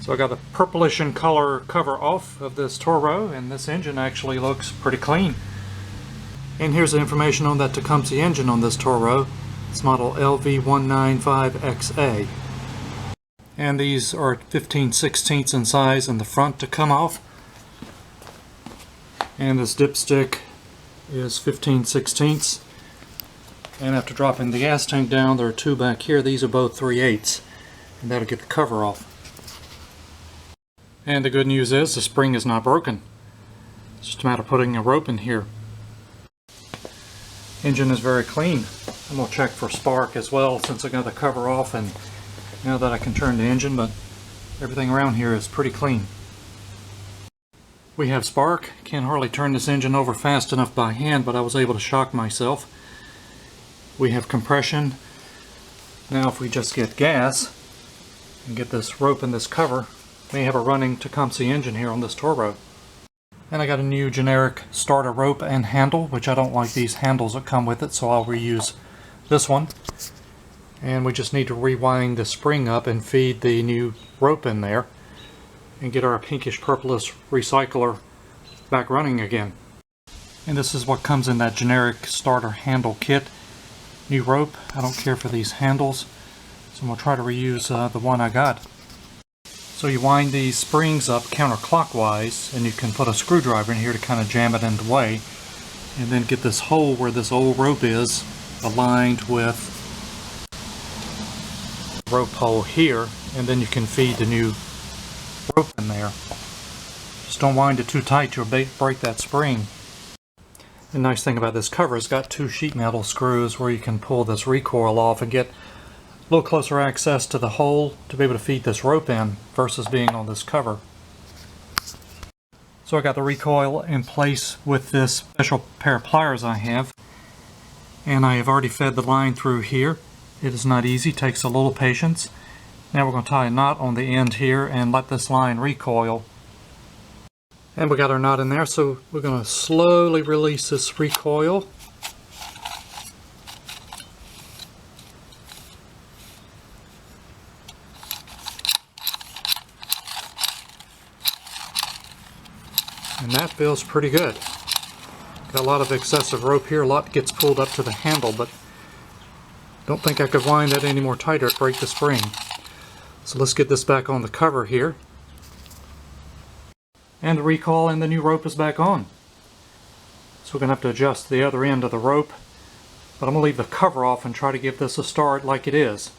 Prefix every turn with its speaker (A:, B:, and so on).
A: So I got the purplish in color cover off of this Toro, and this engine actually looks pretty clean. And here's the information on that Tecumseh engine on this Toro. It's model LV195XA. And these are 15/16 in size in the front to come off. And this dipstick is 15/16. And after dropping the gas tank down, there are two back here. These are both 3/8. And that'll get the cover off. And the good news is the spring is not broken. It's just a matter of putting a rope in here. Engine is very clean. I'm going to check for spark as well since I got the cover off and now that I can turn the engine, but everything around here is pretty clean. We have spark. Can't hardly turn this engine over fast enough by hand, but I was able to shock myself. We have compression. Now if we just get gas and get this rope and this cover, we have a running Tecumseh engine here on this Toro. And I got a new generic starter rope and handle, which I don't like these handles that come with it, so I'll reuse this one. And we just need to rewind the spring up and feed the new rope in there and get our pinkish purplish recycler back running again. And this is what comes in that generic starter handle kit. New rope. I don't care for these handles, so I'm going to try to reuse the one I got. So you wind these springs up counterclockwise, and you can put a screwdriver in here to kind of jam it in the way, and then get this hole where this old rope is aligned with the rope hole here, and then you can feed the new rope in there. Just don't wind it too tight, you'll break that spring. The nice thing about this cover is it's got two sheet metal screws where you can pull this recoil off and get a little closer access to the hole to be able to feed this rope in versus being on this cover. So I got the recoil in place with this special pair of pliers I have, and I have already fed the line through here. It is not easy, takes a little patience. Now we're going to tie a knot on the end here and let this line recoil. And we got our knot in there, so we're going to slowly release this recoil. And that feels pretty good. Got a lot of excessive rope here, a lot gets pulled up to the handle, but don't think I could wind that any more tighter to break the spring. So let's get this back on the cover here. And the recoil and the new rope is back on. So we're going to have to adjust the other end of the rope, but I'm going to leave the cover off and try to give this a start like it is.